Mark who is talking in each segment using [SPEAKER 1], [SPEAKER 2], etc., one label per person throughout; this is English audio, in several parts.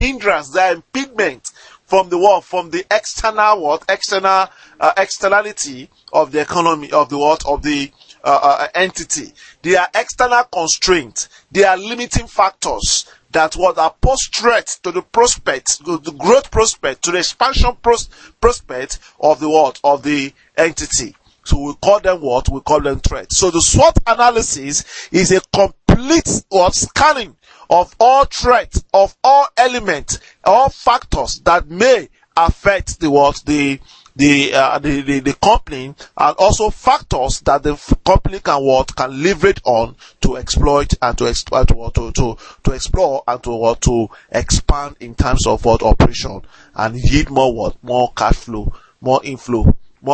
[SPEAKER 1] hindrance, they are impediment from the what? From the external what? Externality of the economy, of the what? Of the entity. They are external constraints. They are limiting factors that what are post threat to the prospect, to the growth prospect, to the expansion prospect of the what? Of the entity. So we call them what? We call them threats. So the SWOT analysis is a complete or scanning of all threats, of all elements, all factors that may affect the what? The company, and also factors that the company can leverage on to exploit and to explore and to expand in terms of operation and yield more cash flow, more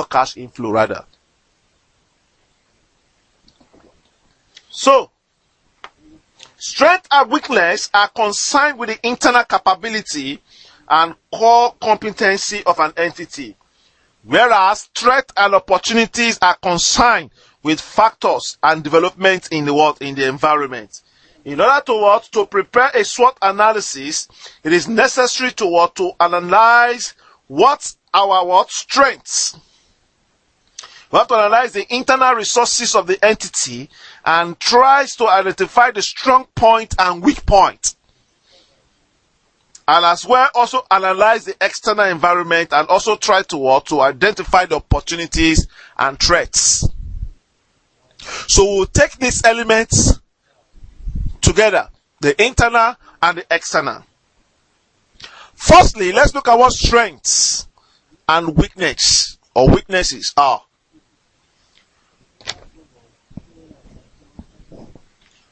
[SPEAKER 1] cash inflow rather. So strength and weakness are concerned with the internal capability and core competency of an entity, whereas threats and opportunities are concerned with factors and development in the environment. In order to prepare a SWOT analysis, it is necessary to analyze what our strengths. We have to analyze the internal resources of the entity and tries to identify the strong point and weak point. And as well also analyze the external environment and also try to identify the opportunities and threats. So we'll take these elements together, the internal and the external. Firstly, let's look at what strengths and weaknesses are.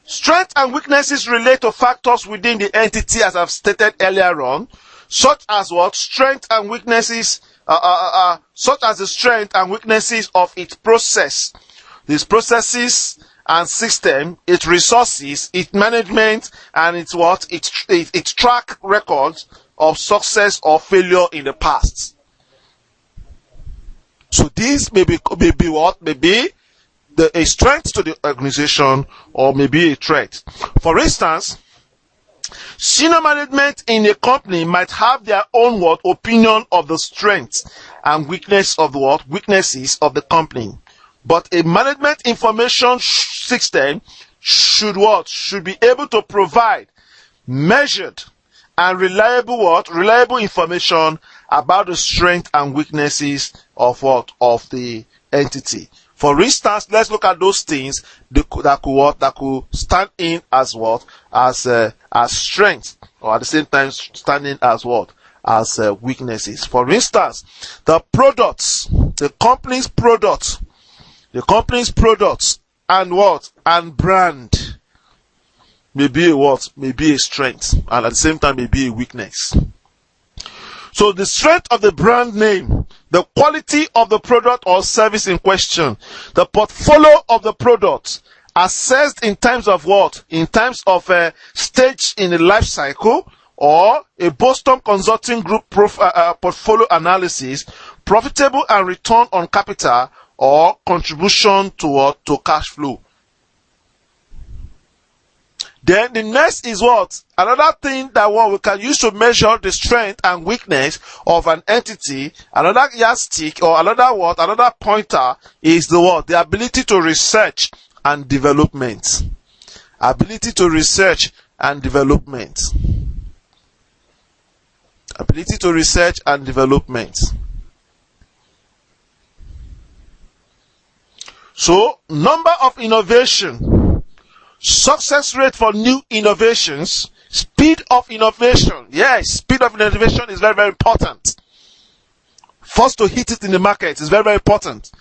[SPEAKER 1] Strengths and weaknesses relate to factors within the entity, as I've stated earlier on, such as strength and weaknesses, such as the strength and weaknesses of its process, these processes and system, its resources, its management, and its track record of success or failure in the past. So this may be a strength to the organization or maybe a threat. For instance, senior management in a company might have their own opinion of the strengths and weaknesses of the company, but a management information system should be able to provide measured and reliable information about the strengths and weaknesses of the entity. For instance, let's look at those things that could stand in as strength, or at the same time standing as weaknesses. For instance, the company's products and brand may be a strength, and at the same time may be a weakness. So the strength of the brand name, the quality of the product or service in question, the portfolio of the product assessed in terms of in terms of a stage in the life cycle, or a Boston Consulting Group portfolio analysis, profitable and return on capital, or contribution to cash flow. Then the next is another thing that we can use to measure the strength and weakness of an entity. Another yardstick or another pointer is the ability to research and development. Ability to research and development. Ability to research and development. So, number of innovation, success rate for new innovations, speed of innovation. Yes, speed of innovation is very, very important. First to hit it in the market is very, very important.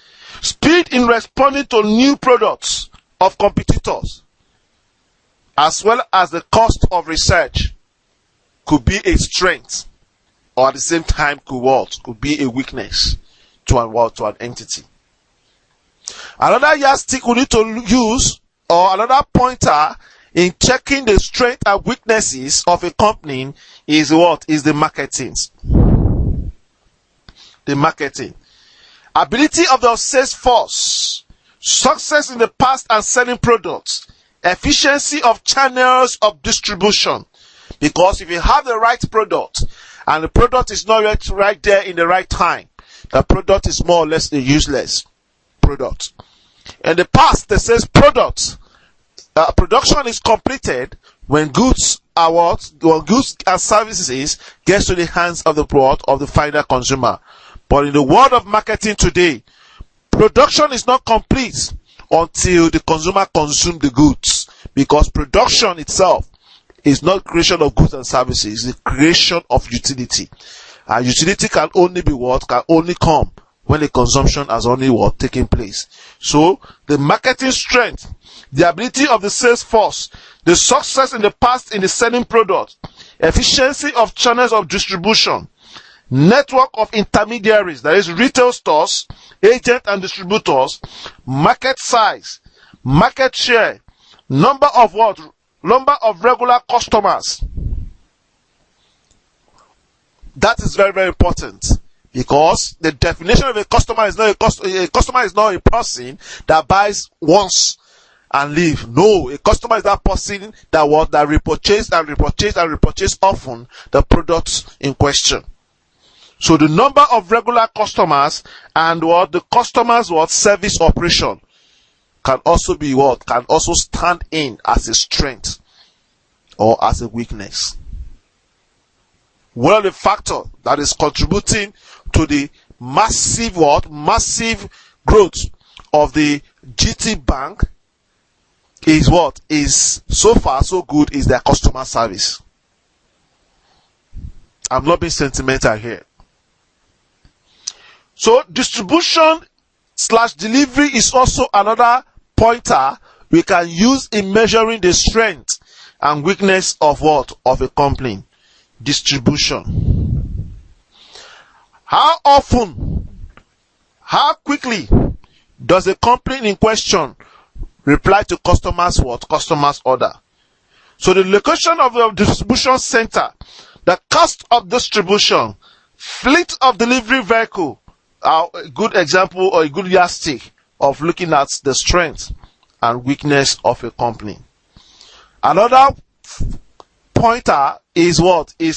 [SPEAKER 1] Speed in responding to new products of competitors, as well as the cost of research, could be a strength, or at the same time could be a weakness to an entity. Another yardstick we need to use, or another pointer in checking the strengths and weaknesses of a company is is the marketing. The marketing. Ability of the sales force, success in the past and selling products, efficiency of channels of distribution, Because if you have the right product and the product is not right there in the right time, the product is more or less a useless product. In the past, they says production is completed when goods are when goods and services gets to the hands of the final consumer. But in the world of marketing today, production is not complete until the consumer consumes the goods, because production itself is not creation of goods and services, it's the creation of utility. And utility can only be can only come when the consumption has only taken place. So the marketing strength, the ability of the sales force, the success in the past in the selling product, efficiency of channels of distribution, network of intermediaries, that is retail stores, agents and distributors, market size, market share, number of regular customers. That is very, very important, because the definition of a customer is not a customer is not a person that buys once and leave. No, a customer is that person that repurchase and repurchase often the products in question. So the number of regular customers and the customers service operation can also be can also stand in as a strength or as a weakness. One of the factors that is contributing to the massive growth of the GT Bank is so far so good is their customer service. I'm not being sentimental here. So distribution/delivery is also another pointer we can use in measuring the strength and weakness of a company. Distribution. How often, how quickly does a company in question reply to customers order? So the location of the distribution center, the cost of distribution, fleet of delivery vehicle are a good example or a good yardstick of looking at the strength and weakness of a company. Another pointer is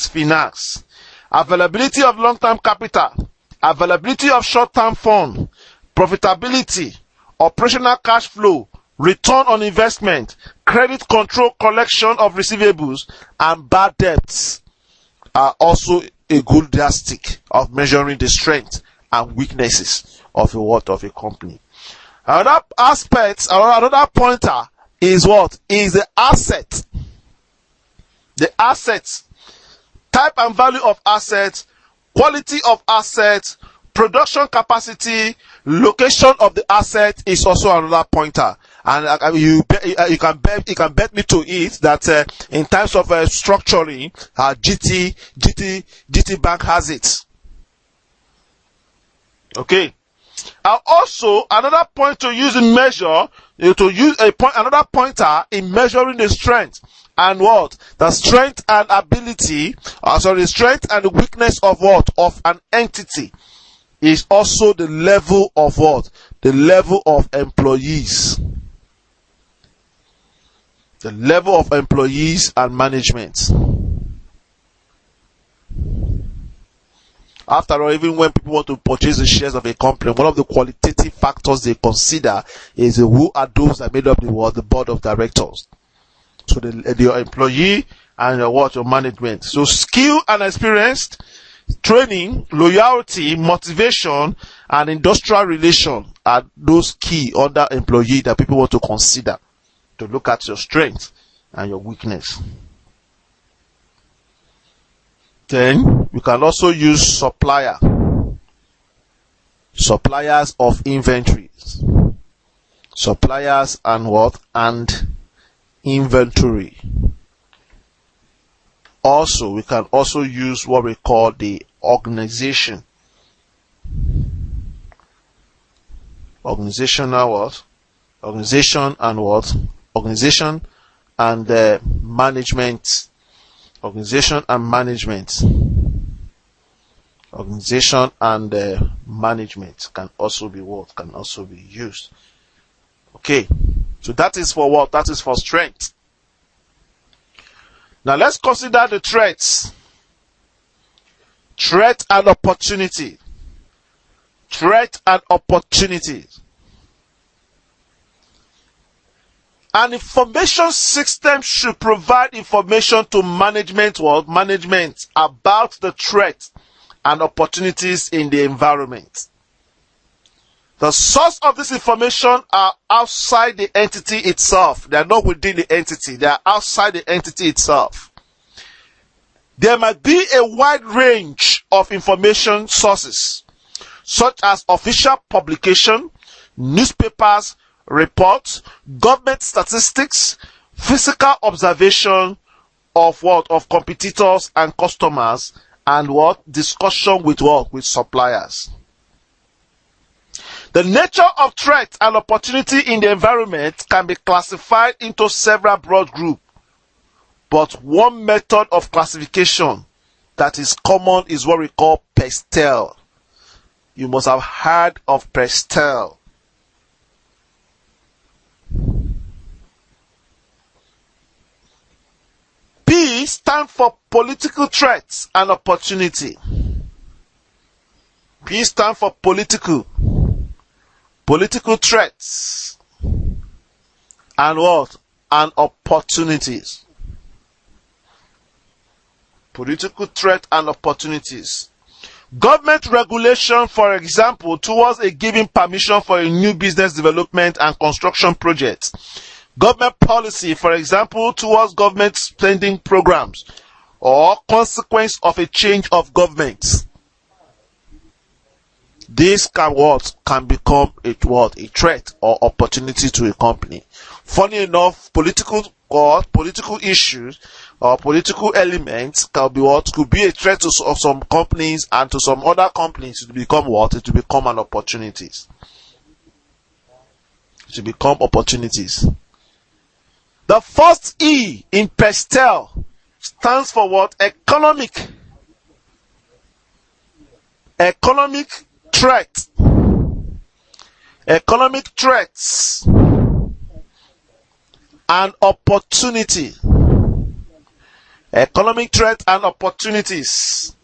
[SPEAKER 1] finance. Availability of long-term capital, availability of short-term fund, profitability, operational cash flow, return on investment, credit control, collection of receivables, and bad debts are also a good yardstick of measuring the strength and weaknesses of a company. Another pointer is the asset. The assets, type and value of assets, quality of assets, production capacity, location of the asset is also another pointer. And you can bet me to it that in terms of structuring, GT Bank has it. Okay. Also, another point to use in measure, another pointer in measuring the strength and the strength and ability, the strength and the weakness of an entity is also the level of the level of employees. The level of employees and management. After all, even when people want to purchase the shares of a company, one of the qualitative factors they consider is who are those that made up the board of directors. So the employee and your management. So skill and experience, training, loyalty, motivation, and industrial relation are those key under employee that people want to consider to look at your strength and your weakness. Then we can also use suppliers of inventories, suppliers and inventory. Also, we can also use what we call the organization. Organization and management. Organization and management. Organization and management can also be used. Okay, so that is for what? That is for strength. Now let's consider the threats. Threat and opportunity. Threat and opportunity. An information system should provide information to management about the threat and opportunities in the environment. The source of this information are outside the entity itself. They are not within the entity. They are outside the entity itself. There might be a wide range of information sources, such as official publication, newspapers, reports, government statistics, physical observation of competitors and customers, and discussion with suppliers. The nature of threat and opportunity in the environment can be classified into several broad groups, but one method of classification that is common is what we call Psaf. You must have heard of Psaf. P stands for political threats and opportunity. P stands for political threats and and opportunities. Political threat and opportunities. Government regulation, for example, towards a given permission for a new business development and construction project. Government policy, for example, towards government spending programs, or consequence of a change of government. This can become a threat or opportunity to a company. Funny enough, political issues or political elements could be a threat to some companies, and to some other companies it will become it will become an opportunity. It will become opportunities. The first E in Psaf stands for Economic threat. Economic threats and opportunity. Economic threat and opportunities.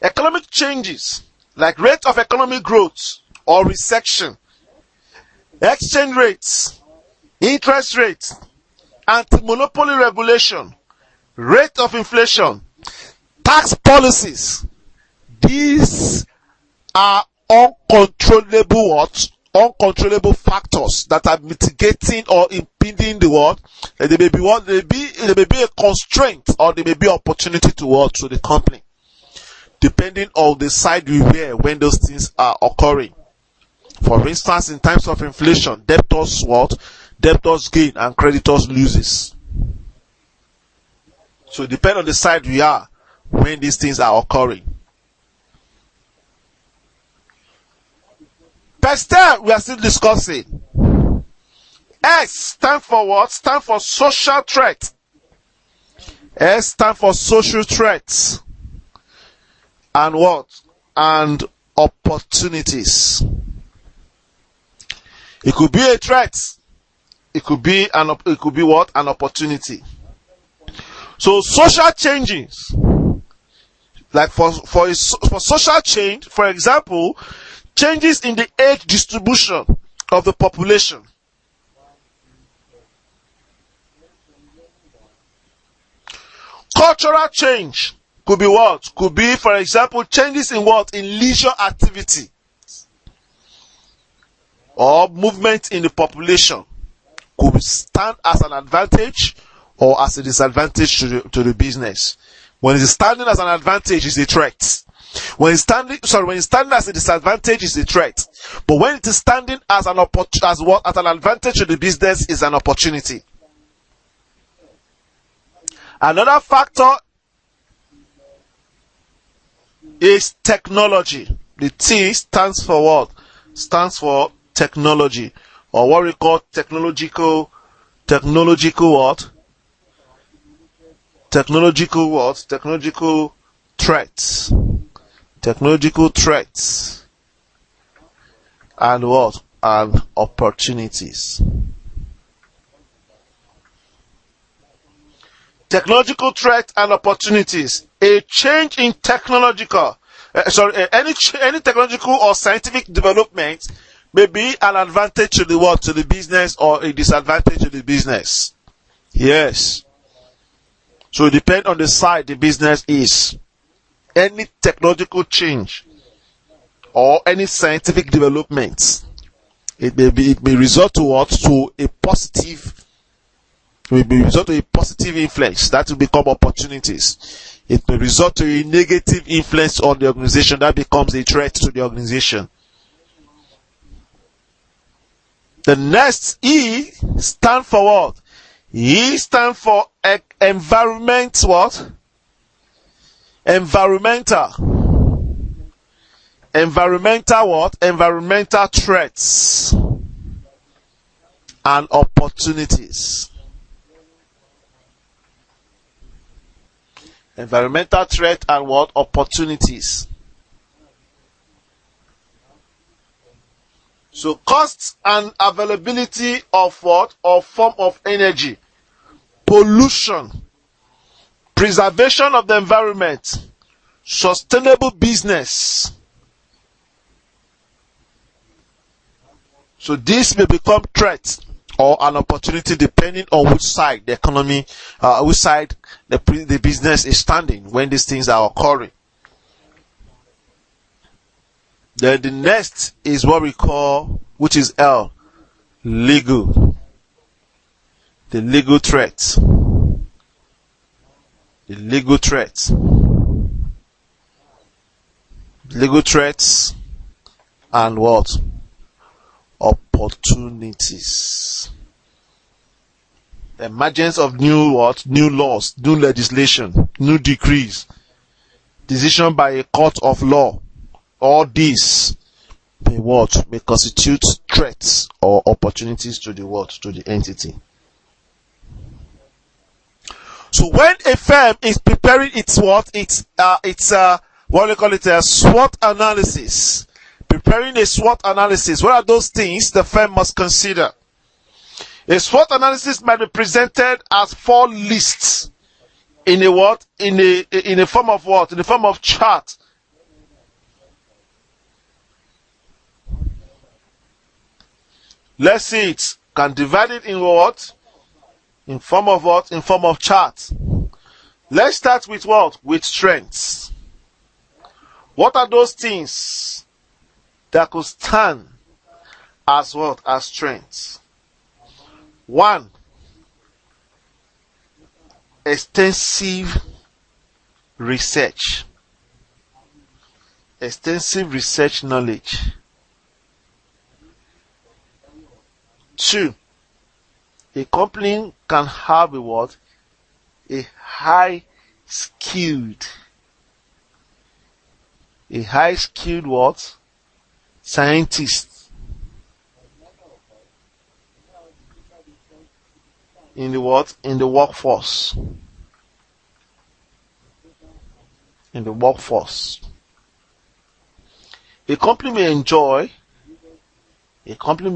[SPEAKER 1] Economic changes like rate of economic growth or recession, exchange rates, interest rates, anti-monopoly regulation, rate of inflation, tax policies. These are uncontrollable factors that are mitigating or impeding the world. They may be a constraint, or they may be opportunity to the company, depending on the side we wear when those things are occurring. For instance, in times of inflation, debtors gain and creditors loses. So it depends on the side we are when these things are occurring. Psaf, we are still discussing. S stands for what? Stands for social threat. S stands for social threats. And and opportunities. It could be a threat. It could be an opportunity. So social changes, like for social change, for example, changes in the age distribution of the population. Cultural change could be Could be, for example, changes in in leisure activity or movement in the population. Could stand as an advantage or as a disadvantage to the business. When it's standing as an advantage, it's a threat. When it's standing as a disadvantage, it's a threat. But when it is standing as an advantage to the business, is an opportunity. Another factor is technology. The T stands for what? Stands for technology, or what we call technological threats. Technological threats and and opportunities. Technological threats and opportunities. A change in any technological or scientific development may be an advantage to the what? To the business, or a disadvantage to the business. Yes. So it depends on the side the business is. Any technological change or any scientific development, it may result to what? To a positive. It may result to a positive influence that will become opportunities. It may result to a negative influence on the organization that becomes a threat to the organization. The next E stand for what? E stand for environment what? Environmental what? Environmental threats and opportunities. Environmental threat and what? Opportunities. So costs and availability of what? Of form of energy, pollution, preservation of the environment, sustainable business. So this may become threat or an opportunity depending on which side the economy, which side the business is standing when these things are occurring. Then the next is what we call, which is L, legal. The legal threat. The legal threat. Legal threats and what? Opportunities. Emergence of new what? New laws, new legislation, new decrees, decision by a court of law. All these may what? May constitute threats or opportunities to the what? To the entity. So when a firm is preparing its what? It's what we call it, a SWOT analysis. Preparing a SWOT analysis. What are those things the firm must consider? A SWOT analysis might be presented as 4 lists in a what? In a form of what? In the form of chart. Let's see it. Can divide it in what? In form of what? In form of chart. Let's start with what? With strengths. What are those things that could stand as what? As strengths. 1. Extensive research. Extensive research knowledge. 2. A company can have a what? A high skilled what? Scientist in the what? In the workforce. In the workforce. A company may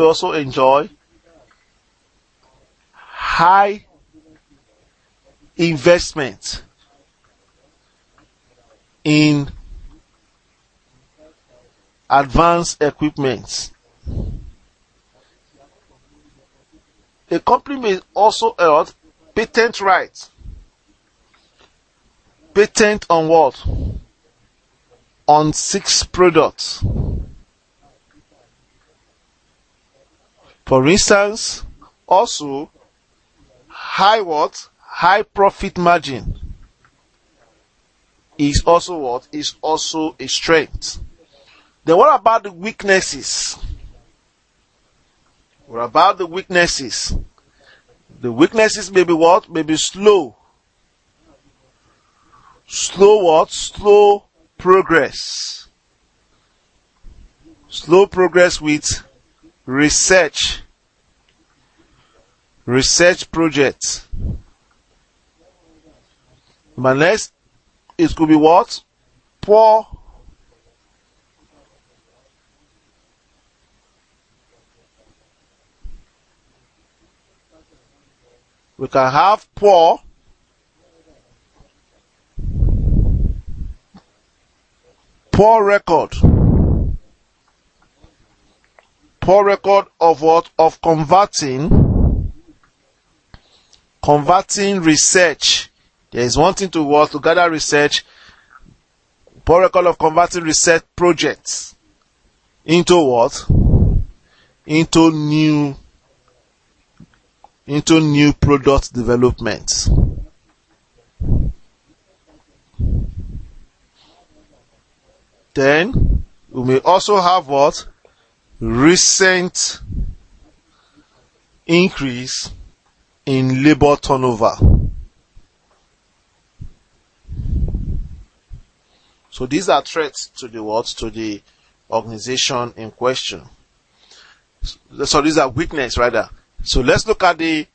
[SPEAKER 1] also enjoy high investment in advanced equipment. A company may also hold patent rights. Patent on what? On 6 products. For instance, also high what? High profit margin is also what? Is also a strength. Then what about the weaknesses? What about the weaknesses? The weaknesses may be what? May be slow. Slow what? Slow progress. Slow progress with research projects. But next, it could be what? Poor we can have poor Poor record of what? Of converting research. There is one thing to what? To gather research. Poor record of converting research projects into what? Into new product development. Then we may also have what? Recent increase in labor turnover. So these are threats to the what? To the organization in question. So these are weakness rather. So let's look at the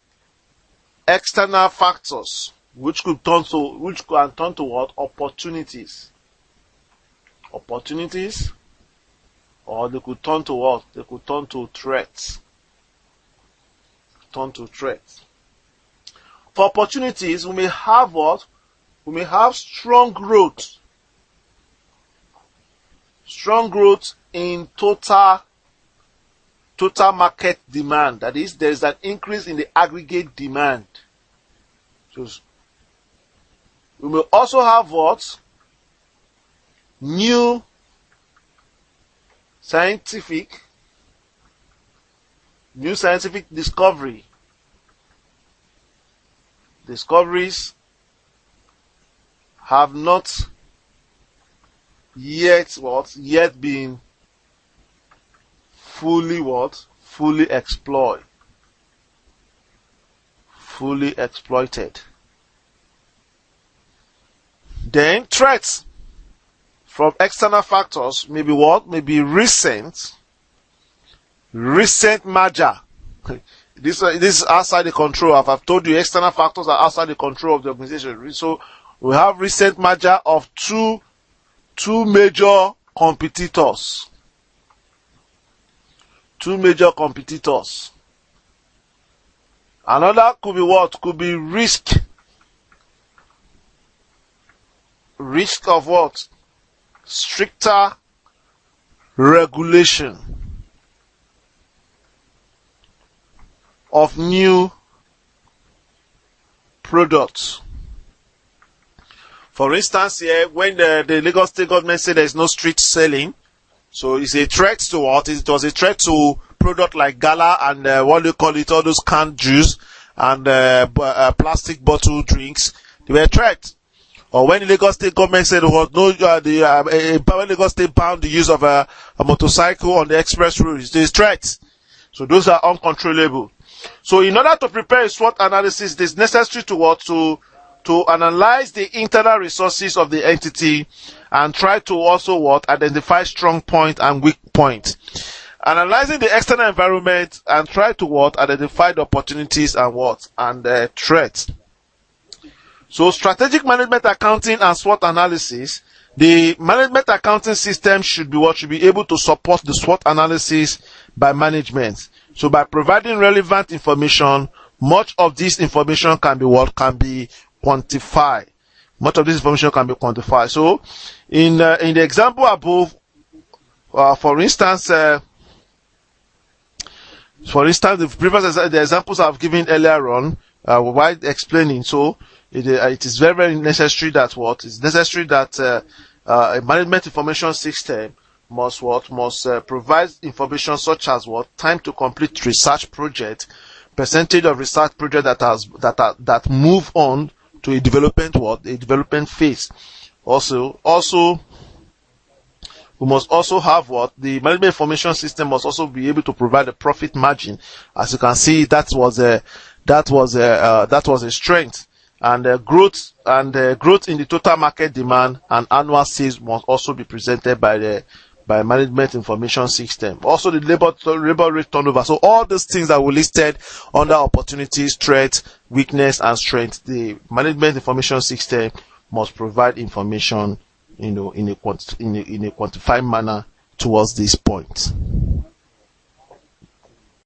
[SPEAKER 1] external factors which can turn to what? Opportunities. Opportunities, or they could turn to what? They could turn to threats. For opportunities, we may have what? We may have strong growth. Strong growth in total market demand. That is, there is an increase in the aggregate demand. So we may also have what? New scientific discoveries have not yet been fully exploited. Then threats from external factors may be what? Maybe recent merger. This is outside the control. I've told you external factors are outside the control of the organization. So we have recent merger of two major competitors. Another could be what? Could be risk of what? Stricter regulation of new products. For instance, here, when the Lagos State government said there is no street selling, so it's a threat to what? It was a threat to product like gala and what they call it, all those canned juice and plastic bottle drinks. They were a threat. Or when the Lagos State government said when Lagos State banned the use of a motorcycle on the express road, it's a threat. So those are uncontrollable. So in order to prepare a SWOT analysis, it is necessary to what? To analyze the internal resources of the entity and try to also what? Identify strong point and weak point. Analyzing the external environment and try to what? Identify the opportunities and what? And threats. So strategic management accounting and SWOT analysis, the management accounting system should be what? Should be able to support the SWOT analysis by management. So by providing relevant information, much of this information can be what? Can be quantified. Much of this information can be quantified. So in the example above, for instance, the examples I've given earlier on, while explaining, so it is very, very necessary that what? It's necessary that a management information system must provide information such as what? Time to complete research project, percentage of research project that move on to a development phase. Also we must also have what? The management information system must also be able to provide a profit margin. As you can see, that was a strength. And growth in the total market demand and annual sales must also be presented by management information system. Also the labor rate turnover. So all those things that were listed under opportunities, threats, weakness, and strength, the management information system must provide information, in a quantified manner towards this point.